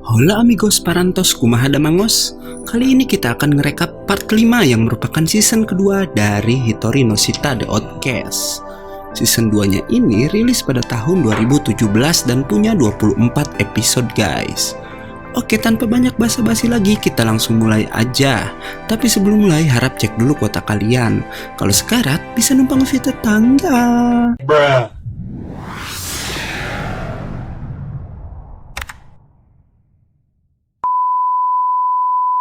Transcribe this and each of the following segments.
Hola amigos parantos kumaha damangos. Kali ini kita akan ngerekap part kelima yang merupakan season kedua dari Hitori no Shita The Outcast. Season 2-nya ini rilis pada tahun 2017 dan punya 24 episode guys. Oke, tanpa banyak basa-basi lagi kita langsung mulai aja. Tapi sebelum mulai harap cek dulu kuota kalian. Kalau sekarat bisa numpang via tetangga. Bruh.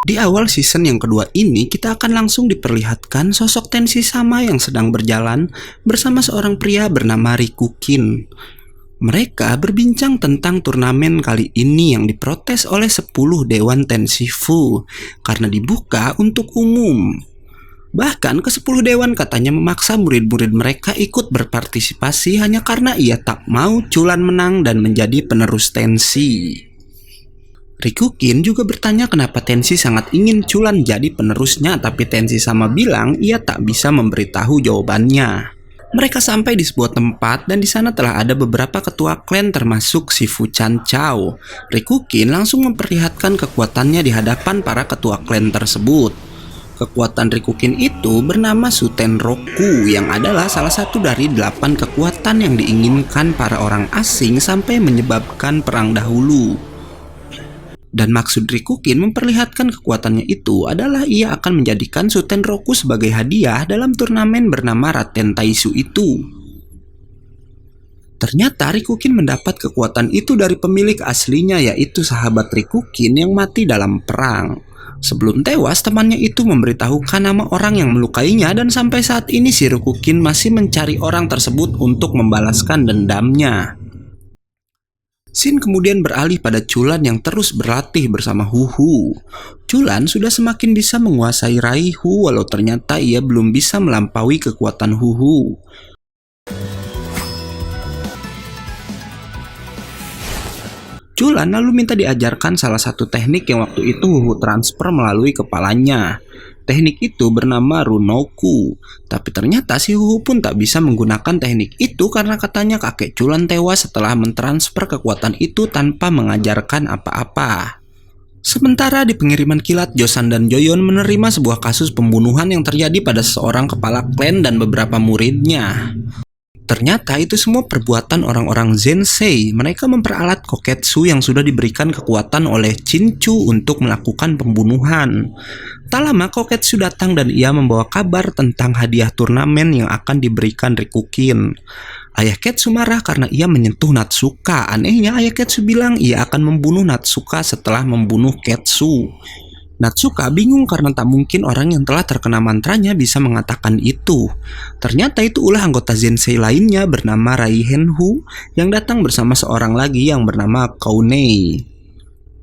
Di awal season yang kedua ini, kita akan langsung diperlihatkan sosok Tenshi Sama yang sedang berjalan bersama seorang pria bernama Rikukin. Mereka berbincang tentang turnamen kali ini yang diprotes oleh 10 Dewan Tenshifu karena dibuka untuk umum. Bahkan ke-10 dewan katanya memaksa murid-murid mereka ikut berpartisipasi hanya karena ia tak mau Culan menang dan menjadi penerus Tenshi. Rikukin juga bertanya kenapa Tenshi sangat ingin Culan jadi penerusnya, tapi Tenshi Sama bilang ia tak bisa memberitahu jawabannya. Mereka sampai di sebuah tempat dan di sana telah ada beberapa ketua klan termasuk Shifu Chan Chao. Rikukin langsung memperlihatkan kekuatannya di hadapan para ketua klan tersebut. Kekuatan Rikukin itu bernama Suten Roku yang adalah salah satu dari 8 kekuatan yang diinginkan para orang asing sampai menyebabkan perang dahulu. Dan maksud Rikukin memperlihatkan kekuatannya itu adalah ia akan menjadikan Suten Roku sebagai hadiah dalam turnamen bernama Raten Taisu itu. Ternyata Rikukin mendapat kekuatan itu dari pemilik aslinya, yaitu sahabat Rikukin yang mati dalam perang. Sebelum tewas, temannya itu memberitahukan nama orang yang melukainya dan sampai saat ini si Rikukin masih mencari orang tersebut untuk membalaskan dendamnya. Scene kemudian beralih pada Culan yang terus berlatih bersama Huhu. Culan sudah semakin bisa menguasai Raihu walau ternyata ia belum bisa melampaui kekuatan Huhu. Culan lalu minta diajarkan salah satu teknik yang waktu itu Huhu transfer melalui kepalanya. Teknik itu bernama Runoku, tapi ternyata si Huhu pun tak bisa menggunakan teknik itu karena katanya kakek Culan tewas setelah mentransfer kekuatan itu tanpa mengajarkan apa-apa. Sementara di pengiriman kilat, Josan dan Joyon menerima sebuah kasus pembunuhan yang terjadi pada seorang kepala klan dan beberapa muridnya. Ternyata itu semua perbuatan orang-orang Zensei. Mereka memperalat Koketsu yang sudah diberikan kekuatan oleh Chinchu untuk melakukan pembunuhan. Tak lama Koketsu datang dan ia membawa kabar tentang hadiah turnamen yang akan diberikan Rikukin. Ayah Ketsu marah karena ia menyentuh Natsuka. Anehnya ayah Ketsu bilang ia akan membunuh Natsuka setelah membunuh Ketsu. Natsuka bingung karena tak mungkin orang yang telah terkena mantranya bisa mengatakan itu. Ternyata itu ulah anggota Zensei lainnya bernama Raihenhu yang datang bersama seorang lagi yang bernama Kounei.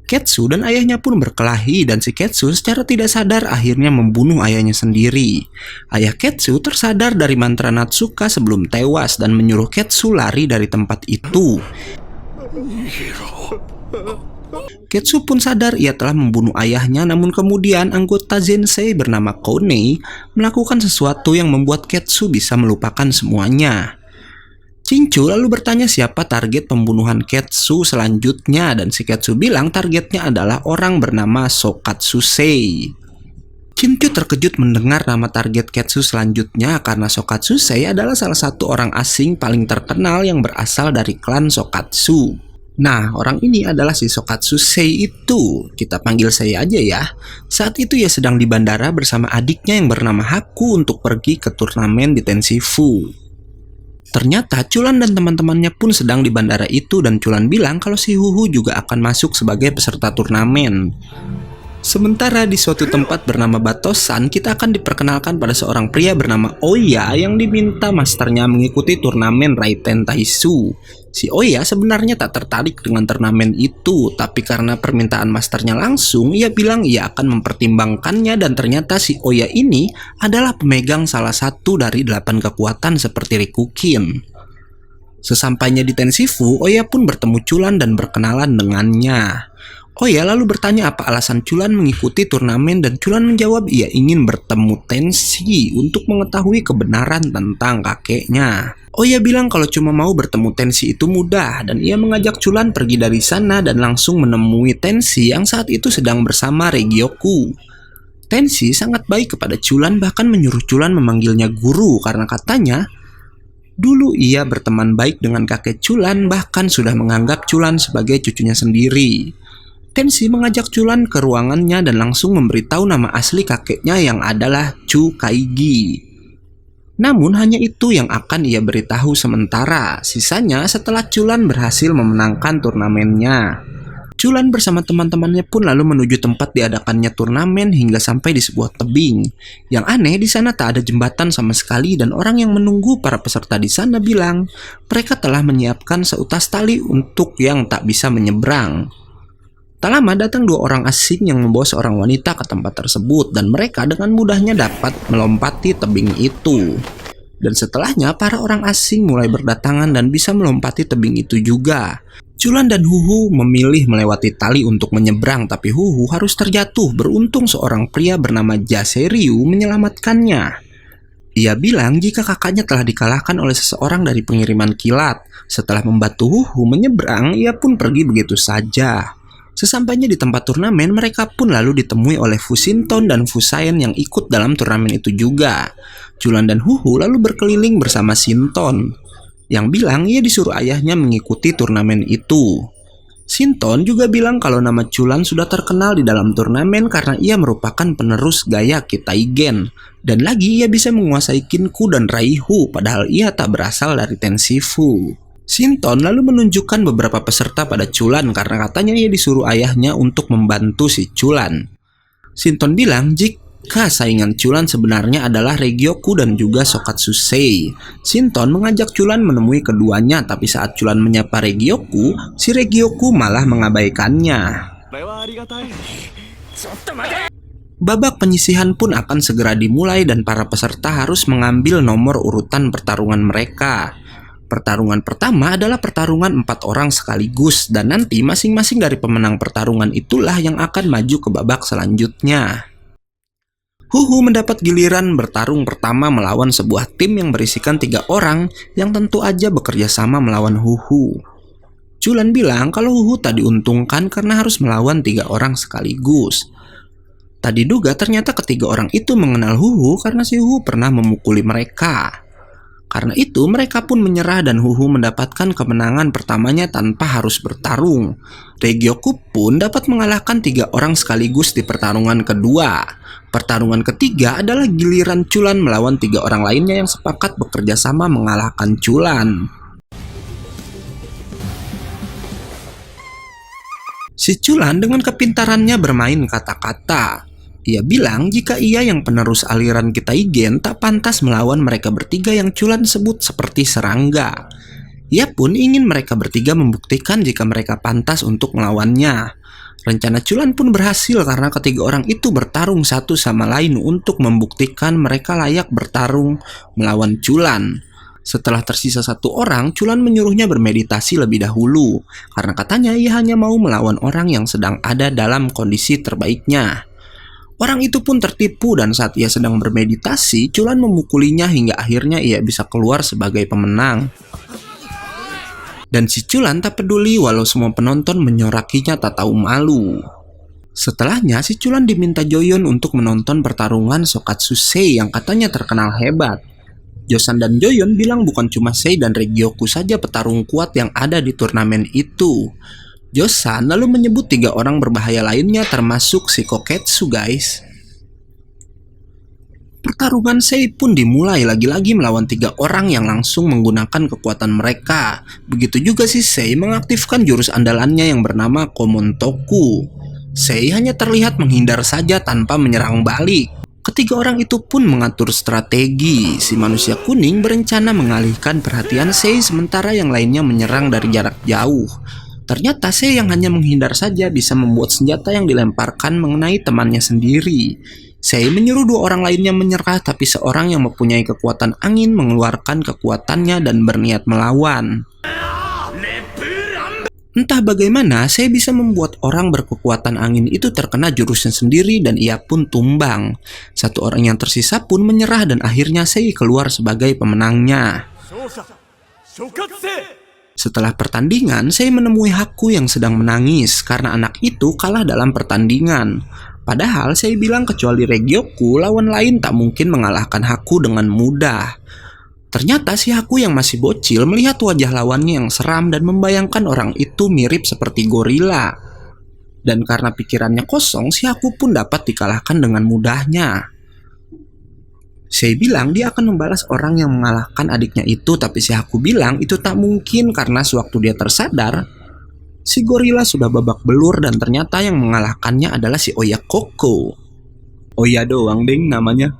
Ketsu dan ayahnya pun berkelahi dan si Ketsu secara tidak sadar akhirnya membunuh ayahnya sendiri. Ayah Ketsu tersadar dari mantra Natsuka sebelum tewas dan menyuruh Ketsu lari dari tempat itu. Ketsu pun sadar ia telah membunuh ayahnya, namun kemudian anggota Zensei bernama Kounei melakukan sesuatu yang membuat Ketsu bisa melupakan semuanya. Chinchu lalu bertanya siapa target pembunuhan Ketsu selanjutnya dan si Ketsu bilang targetnya adalah orang bernama Sokatsusei. Chinchu terkejut mendengar nama target Ketsu selanjutnya karena Sokatsusei adalah salah satu orang asing paling terkenal yang berasal dari klan Sokatsu. Nah, orang ini adalah si Sokatsusei itu. Kita panggil saya aja ya. Saat itu ia sedang di bandara bersama adiknya yang bernama Haku untuk pergi ke turnamen di Tenshifu. Ternyata Culan dan teman-temannya pun sedang di bandara itu dan Culan bilang kalau si Huhu juga akan masuk sebagai peserta turnamen. Sementara di suatu tempat bernama Batosan, kita akan diperkenalkan pada seorang pria bernama Oya yang diminta masternya mengikuti turnamen Raiten Taisu. Si Oya sebenarnya tak tertarik dengan turnamen itu, tapi karena permintaan masternya langsung, ia bilang ia akan mempertimbangkannya dan ternyata si Oya ini adalah pemegang salah satu dari 8 kekuatan seperti Rikukin. Sesampainya di Tenshifu, Oya pun bertemu Culan dan berkenalan dengannya. Oh ya, lalu bertanya apa alasan Culan mengikuti turnamen dan Culan menjawab ia ingin bertemu Tenshi untuk mengetahui kebenaran tentang kakeknya. Oh ya bilang kalau cuma mau bertemu Tenshi itu mudah dan ia mengajak Culan pergi dari sana dan langsung menemui Tenshi yang saat itu sedang bersama Regioku. Tenshi sangat baik kepada Culan, bahkan menyuruh Culan memanggilnya guru karena katanya dulu ia berteman baik dengan kakek Culan, bahkan sudah menganggap Culan sebagai cucunya sendiri. Tenshi mengajak Culan ke ruangannya dan langsung memberitahu nama asli kakeknya yang adalah Chu Kaigi. Namun hanya itu yang akan ia beritahu sementara, sisanya setelah Culan berhasil memenangkan turnamennya. Culan bersama teman-temannya pun lalu menuju tempat diadakannya turnamen hingga sampai di sebuah tebing. Yang aneh di sana tak ada jembatan sama sekali dan orang yang menunggu para peserta di sana bilang mereka telah menyiapkan seutas tali untuk yang tak bisa menyeberang. Tak lama datang dua orang asing yang membawa seorang wanita ke tempat tersebut dan mereka dengan mudahnya dapat melompati tebing itu. Dan setelahnya para orang asing mulai berdatangan dan bisa melompati tebing itu juga. Culan dan Huhu memilih melewati tali untuk menyeberang, tapi Huhu harus terjatuh. Beruntung seorang pria bernama Jaseryu menyelamatkannya. Ia bilang jika kakaknya telah dikalahkan oleh seseorang dari pengiriman kilat. Setelah membantu Huhu menyeberang, ia pun pergi begitu saja. Sesampainya di tempat turnamen, mereka pun lalu ditemui oleh Fusinton dan Fusaen yang ikut dalam turnamen itu juga. Culan dan Huhu lalu berkeliling bersama Sinton, yang bilang ia disuruh ayahnya mengikuti turnamen itu. Sinton juga bilang kalau nama Culan sudah terkenal di dalam turnamen karena ia merupakan penerus gaya Kitaigen. Dan lagi ia bisa menguasai Kinku dan Raihu padahal ia tak berasal dari Tenshifu. Sinton lalu menunjukkan beberapa peserta pada Culan karena katanya ia disuruh ayahnya untuk membantu si Culan. Sinton bilang jika saingan Culan sebenarnya adalah Regioku dan juga Sokatsusei. Sinton mengajak Culan menemui keduanya, tapi saat Culan menyapa Regioku, si Regioku malah mengabaikannya. Babak penyisihan pun akan segera dimulai dan para peserta harus mengambil nomor urutan pertarungan mereka. Pertarungan pertama adalah pertarungan 4 orang sekaligus dan nanti masing-masing dari pemenang pertarungan itulah yang akan maju ke babak selanjutnya. Huhu mendapat giliran bertarung pertama melawan sebuah tim yang berisikan 3 orang yang tentu aja bekerja sama melawan Huhu. Culan bilang kalau Huhu tak diuntungkan karena harus melawan 3 orang sekaligus. Tadi duga ternyata ketiga orang itu mengenal Huhu karena si Huhu pernah memukuli mereka. Karena itu mereka pun menyerah dan Huhu mendapatkan kemenangan pertamanya tanpa harus bertarung. Regioku pun dapat mengalahkan 3 orang sekaligus di pertarungan kedua. Pertarungan ketiga adalah giliran Culan melawan 3 orang lainnya yang sepakat bekerja sama mengalahkan Culan. Si Culan dengan kepintarannya bermain kata-kata. Ia bilang jika ia yang penerus aliran Kitaigen tak pantas melawan mereka bertiga yang Culan sebut seperti serangga. Ia pun ingin mereka bertiga membuktikan jika mereka pantas untuk melawannya. Rencana Culan pun berhasil karena ketiga orang itu bertarung satu sama lain untuk membuktikan mereka layak bertarung melawan Culan. Setelah tersisa 1 orang, Culan menyuruhnya bermeditasi lebih dahulu karena katanya ia hanya mau melawan orang yang sedang ada dalam kondisi terbaiknya. Orang itu pun tertipu dan saat ia sedang bermeditasi, Culan memukulinya hingga akhirnya ia bisa keluar sebagai pemenang. Dan si Culan tak peduli walau semua penonton menyorakinya tak tahu malu. Setelahnya si Culan diminta Joyon untuk menonton pertarungan Sokatsusei yang katanya terkenal hebat. Josan dan Joyon bilang bukan cuma Sei dan Regioku saja petarung kuat yang ada di turnamen itu. Josan lalu menyebut 3 orang berbahaya lainnya termasuk si Koketsu guys. Pertarungan Sei pun dimulai lagi-lagi melawan 3 orang yang langsung menggunakan kekuatan mereka. Begitu juga si Sei mengaktifkan jurus andalannya yang bernama Komontoku. Sei hanya terlihat menghindar saja tanpa menyerang balik. Ketiga orang itu pun mengatur strategi. Si manusia kuning berencana mengalihkan perhatian Sei sementara yang lainnya menyerang dari jarak jauh. Ternyata Sei yang hanya menghindar saja bisa membuat senjata yang dilemparkan mengenai temannya sendiri. Sei menyuruh 2 orang lainnya menyerah, tapi seorang yang mempunyai kekuatan angin mengeluarkan kekuatannya dan berniat melawan. Entah bagaimana, saya bisa membuat orang berkekuatan angin itu terkena jurusnya sendiri dan ia pun tumbang. Satu orang yang tersisa pun menyerah dan akhirnya saya keluar sebagai pemenangnya. Setelah pertandingan, saya menemui Haku yang sedang menangis karena anak itu kalah dalam pertandingan. Padahal saya bilang kecuali Regioku, lawan lain tak mungkin mengalahkan Haku dengan mudah. Ternyata si Haku yang masih bocil melihat wajah lawannya yang seram dan membayangkan orang itu mirip seperti gorila. Dan karena pikirannya kosong, si Haku pun dapat dikalahkan dengan mudahnya. Saya bilang dia akan membalas orang yang mengalahkan adiknya itu, tapi si Haku bilang itu tak mungkin karena sewaktu dia tersadar, si gorila sudah babak belur dan ternyata yang mengalahkannya adalah si Oya Koko. Oya doang deng namanya.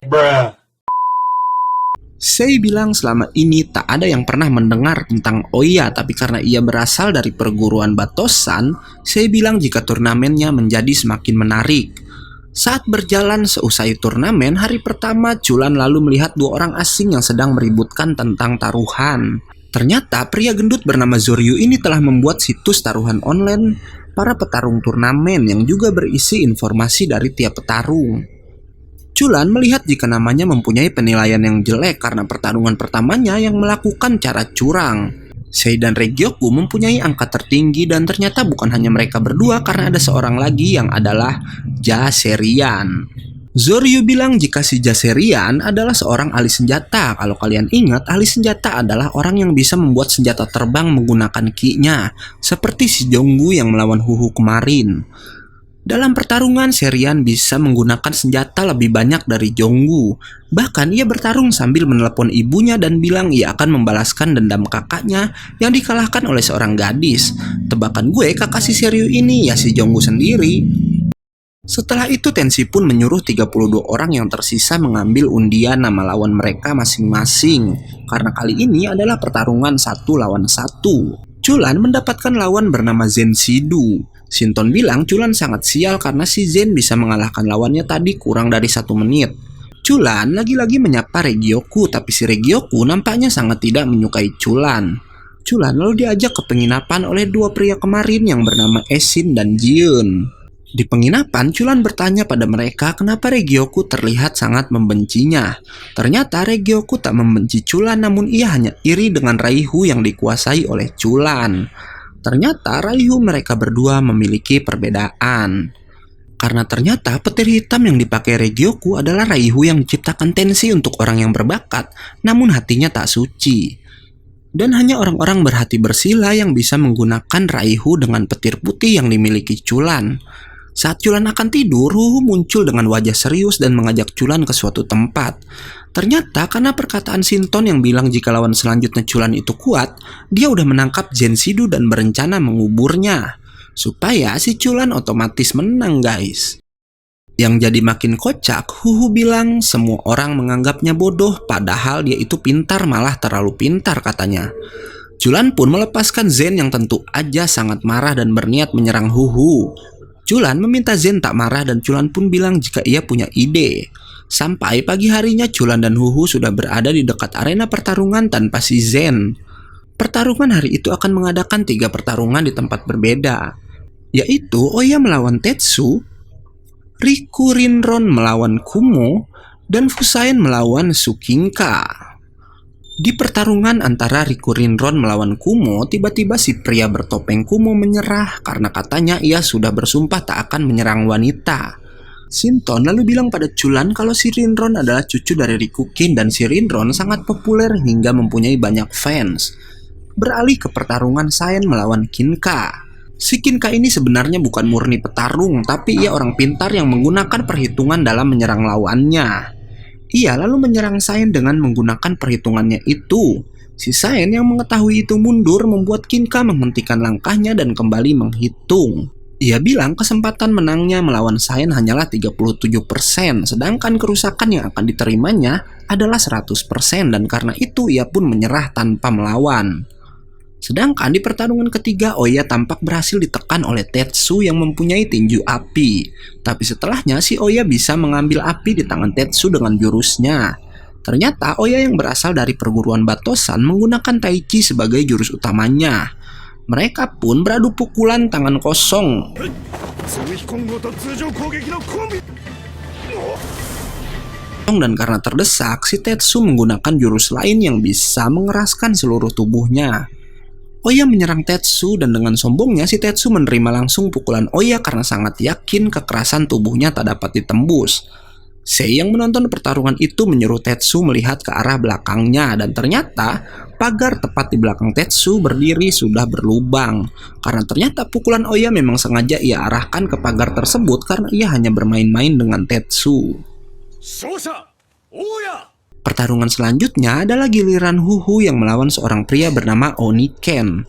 Saya bilang selama ini tak ada yang pernah mendengar tentang Oya, tapi karena ia berasal dari perguruan Batosan, saya bilang jika turnamennya menjadi semakin menarik. Saat berjalan seusai turnamen, hari pertama Chulan lalu melihat dua orang asing yang sedang meributkan tentang taruhan. Ternyata pria gendut bernama Zoryu ini telah membuat situs taruhan online para petarung turnamen yang juga berisi informasi dari tiap petarung. Chulan melihat jika namanya mempunyai penilaian yang jelek karena pertarungan pertamanya yang melakukan cara curang. Sei dan Regioku mempunyai angka tertinggi dan ternyata bukan hanya mereka berdua karena ada seorang lagi yang adalah Jaserian. Zoryu bilang jika si Jaserian adalah seorang ahli senjata. Kalau kalian ingat, ahli senjata adalah orang yang bisa membuat senjata terbang menggunakan ki-nya, seperti si Jonggu yang melawan Huhu kemarin. Dalam pertarungan, Serian bisa menggunakan senjata lebih banyak dari Jonggu. Bahkan ia bertarung sambil menelepon ibunya dan bilang ia akan membalaskan dendam kakaknya yang dikalahkan oleh seorang gadis. Tebakan gue, kakak si Seryu ini ya si Jonggu sendiri. Setelah itu Tenshi pun menyuruh 32 orang yang tersisa mengambil undian nama lawan mereka masing-masing. Karena kali ini adalah pertarungan 1 lawan 1. Chulan mendapatkan lawan bernama Zen Shidu. Shinton bilang Chulan sangat sial karena si Zen bisa mengalahkan lawannya tadi kurang dari 1 menit. Chulan lagi-lagi menyapa Regioku, tapi si Regioku nampaknya sangat tidak menyukai Chulan. Chulan lalu diajak ke penginapan oleh dua pria kemarin yang bernama Esin dan Jiun. Di penginapan, Chulan bertanya pada mereka kenapa Regioku terlihat sangat membencinya. Ternyata Regioku tak membenci Chulan, namun ia hanya iri dengan Raihu yang dikuasai oleh Chulan. Ternyata Raihu mereka berdua memiliki perbedaan. Karena ternyata petir hitam yang dipakai Regioku adalah Raihu yang diciptakan Tenshi untuk orang yang berbakat, namun hatinya tak suci. Dan hanya orang-orang berhati bersila yang bisa menggunakan Raihu dengan petir putih yang dimiliki Chulan. Saat Chulan akan tidur, Huhu muncul dengan wajah serius dan mengajak Chulan ke suatu tempat. Ternyata karena perkataan Shinton yang bilang jika lawan selanjutnya Chulan itu kuat, dia udah menangkap Zen Shidu dan berencana menguburnya. Supaya si Chulan otomatis menang guys. Yang jadi makin kocak, Huhu bilang semua orang menganggapnya bodoh padahal dia itu pintar, malah terlalu pintar katanya. Chulan pun melepaskan Zen yang tentu aja sangat marah dan berniat menyerang Huhu. Chulan meminta Zen tak marah dan Chulan pun bilang jika ia punya ide. Sampai pagi harinya Chulan dan Huhu sudah berada di dekat arena pertarungan tanpa si Zen. Pertarungan hari itu akan mengadakan 3 pertarungan di tempat berbeda, yaitu Oya melawan Tetsu, Riku Rinron melawan Kumo, dan Fusain melawan Sukinka. Di pertarungan antara Riku Rinron melawan Kumo, tiba-tiba si pria bertopeng Kumo menyerah karena katanya ia sudah bersumpah tak akan menyerang wanita. Shinton lalu bilang pada Chulan kalau si Rinron adalah cucu dari Rikukin dan si Rinron sangat populer hingga mempunyai banyak fans. Beralih ke pertarungan Sain melawan Kinka. Si Kinka ini sebenarnya bukan murni petarung, tapi ia orang pintar yang menggunakan perhitungan dalam menyerang lawannya. Ia lalu menyerang Sain dengan menggunakan perhitungannya itu. Si Sain yang mengetahui itu mundur membuat Kinka menghentikan langkahnya dan kembali menghitung. Ia bilang kesempatan menangnya melawan Sain hanyalah 37%, sedangkan kerusakan yang akan diterimanya adalah 100% dan karena itu ia pun menyerah tanpa melawan. Sedangkan di pertarungan ketiga, Oya tampak berhasil ditekan oleh Tetsu yang mempunyai tinju api. Tapi setelahnya si Oya bisa mengambil api di tangan Tetsu dengan jurusnya. Ternyata Oya yang berasal dari perguruan Batosan menggunakan Tai Chi sebagai jurus utamanya. Mereka pun beradu pukulan tangan kosong. 通飛混合と通常攻撃のコンビ。 Dan karena terdesak, si Tetsu menggunakan jurus lain yang bisa mengeraskan seluruh tubuhnya. Oya menyerang Tetsu dan dengan sombongnya si Tetsu menerima langsung pukulan Oya karena sangat yakin kekerasan tubuhnya tak dapat ditembus. Sei yang menonton pertarungan itu menyuruh Tetsu melihat ke arah belakangnya dan ternyata pagar tepat di belakang Tetsu berdiri sudah berlubang. Karena ternyata pukulan Oya memang sengaja ia arahkan ke pagar tersebut karena ia hanya bermain-main dengan Tetsu. 勝者大家。 Pertarungan selanjutnya adalah giliran Huhu yang melawan seorang pria bernama Oniken.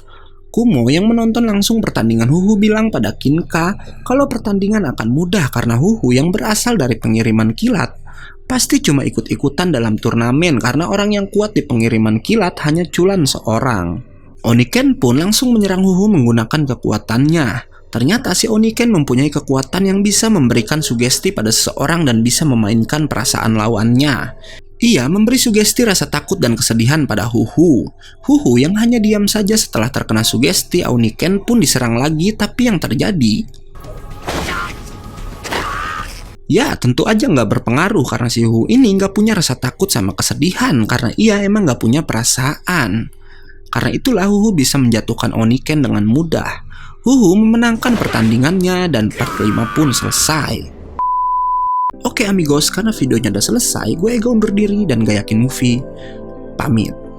Kumo yang menonton langsung pertandingan Huhu bilang pada Kinka kalau pertandingan akan mudah karena Huhu yang berasal dari pengiriman kilat pasti cuma ikut-ikutan dalam turnamen karena orang yang kuat di pengiriman kilat hanya Culan seorang. Oniken pun langsung menyerang Huhu menggunakan kekuatannya. Ternyata si Oniken mempunyai kekuatan yang bisa memberikan sugesti pada seseorang dan bisa memainkan perasaan lawannya. Ia memberi sugesti rasa takut dan kesedihan pada Huhu. Huhu yang hanya diam saja setelah terkena sugesti Oniken pun diserang lagi, tapi yang terjadi ya tentu aja nggak berpengaruh karena si Huhu ini nggak punya rasa takut sama kesedihan karena ia emang nggak punya perasaan. Karena itulah Huhu bisa menjatuhkan Oniken dengan mudah. Huhu memenangkan pertandingannya dan part 5 pun selesai. Oke amigos, karena videonya udah selesai, gue Ega undur diri dan gak yakin movie pamit.